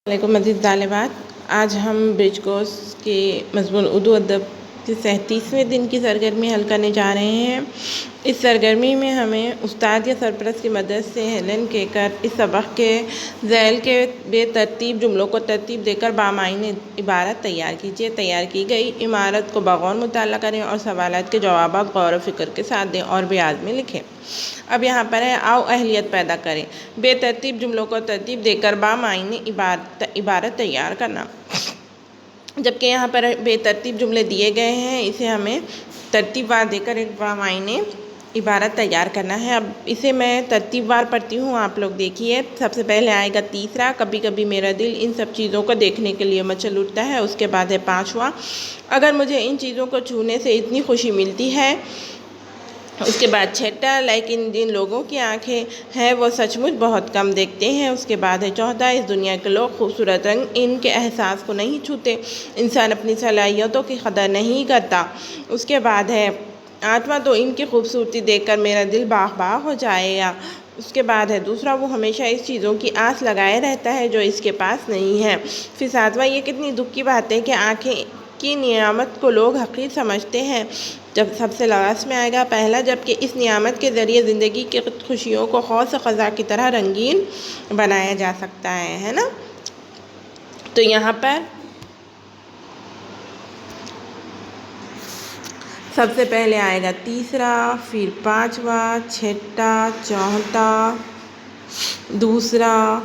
علیکم مزید طالبات، آج ہم برج کورس کے مضمون اردو ادب کے 37ویں دن کی سرگرمی حل کرنے جا رہے ہیں۔ اس سرگرمی میں ہمیں استاد یا سرپرست کی مدد سے ہیلن کیکر اس سبق کے ذیل کے بے ترتیب جملوں کو ترتیب دے کر بامعنی عبارت تیار کیجیے۔ تیار کی گئی عبارت کو بغور مطالعہ کریں اور سوالات کے جوابات غور و فکر کے ساتھ دیں اور بیاض میں لکھیں۔ اب یہاں پر ہے آؤ اہلیت پیدا کریں۔ بے ترتیب جملوں کو ترتیب دے کر بامعنی عبارت تیار کرنا۔ جبکہ یہاں پر بے ترتیب جملے دیے گئے ہیں، اسے ہمیں ترتیب وار دے کر ایک بامعنی عبارت تیار کرنا ہے۔ اب اسے میں ترتیب وار پڑھتی ہوں، آپ لوگ دیکھیے۔ سب سے پہلے آئے گا تیسرا، کبھی کبھی میرا دل ان سب چیزوں کو دیکھنے کے لیے مچل اٹھتا ہے۔ اس کے بعد ہے پانچواں، اگر مجھے ان چیزوں کو چھونے سے اتنی خوشی ملتی ہے۔ اس کے بعد چھٹا، لیکن جن لوگوں کی آنکھیں ہیں وہ سچ مچ بہت کم دیکھتے ہیں۔ اس کے بعد ہے چوتھا، اس دنیا کے لوگ خوبصورت رنگ ان کے احساس کو نہیں چھوتے، انسان اپنی صلاحیتوں کی قدر نہیں کرتا۔ اس کے بعد ہے آٹھواں، تو ان کی خوبصورتی دیکھ کر میرا دل باغ باغ ہو جائے گا۔ اس کے بعد ہے دوسرا، وہ ہمیشہ اس چیزوں کی آس لگائے رہتا ہے جو اس کے پاس نہیں ہے۔ پھر ساتواں، یہ کتنی دکھ کی بات ہے کہ آنکھیں کی نعمت کو لوگ حقیر سمجھتے ہیں۔ جب سب سے لاسٹ میں آئے گا پہلا، جبکہ اس نعمت کے ذریعے زندگی کی خوشیوں کو قوس قزح کی طرح رنگین بنایا جا سکتا ہے نا۔ تو یہاں پر سب سے پہلے آئے گا تیسرا، پھر پانچواں، چھٹا، چوتھا، دوسرا،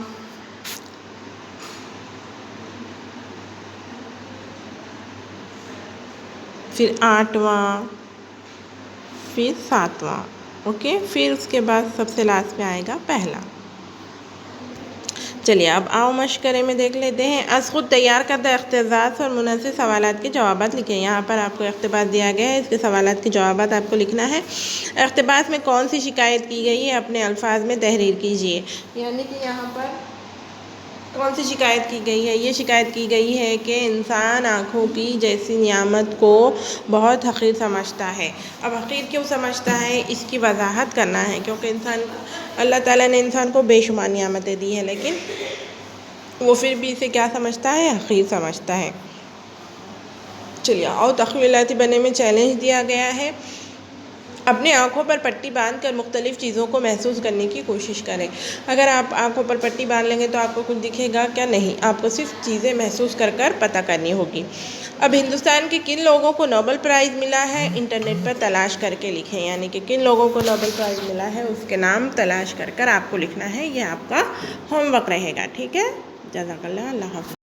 پھر آٹھواں، پھر ساتواں، اوکے۔ پھر اس کے بعد سب سے لاسٹ میں آئے گا پہلا۔ چلیے اب آؤ مشقرے میں دیکھ لیتے ہیں۔ از خود تیار کردہ اقتباس اور منحصر سوالات کے جوابات لکھیں۔ یہاں پر آپ کو اقتباس دیا گیا ہے، اس کے سوالات کے جوابات آپ کو لکھنا ہے۔ اقتباس میں کون سی شکایت کی گئی ہے اپنے الفاظ میں تحریر کیجیے۔ یعنی کہ یہاں پر کون سی شکایت کی گئی ہے؟ یہ شکایت کی گئی ہے کہ انسان آنکھوں کی جیسی نعمت کو بہت حقیر سمجھتا ہے۔ اب حقیر کیوں سمجھتا ہے، اس کی وضاحت کرنا ہے، کیونکہ اللہ تعالیٰ نے انسان کو بے شمار نعمتیں دی ہیں، لیکن وہ پھر بھی اسے کیا سمجھتا ہے؟ حقیر سمجھتا ہے۔ چلیے آؤ تخیلاتی بننے میں چیلنج دیا گیا ہے۔ اپنے آنکھوں پر پٹی باندھ کر مختلف چیزوں کو محسوس کرنے کی کوشش کریں۔ اگر آپ آنکھوں پر پٹی باندھ لیں گے تو آپ کو کچھ دکھے گا کیا؟ نہیں، آپ کو صرف چیزیں محسوس کر کر پتہ کرنی ہوگی۔ اب ہندوستان کے کن لوگوں کو نوبل پرائز ملا ہے، انٹرنیٹ پر تلاش کر کے لکھیں۔ یعنی کہ کن لوگوں کو نوبل پرائز ملا ہے، اس کے نام تلاش کر کر آپ کو لکھنا ہے۔ یہ آپ کا ہوم ورک رہے گا، ٹھیک ہے؟ جزاک اللہ، اللہ حافظ۔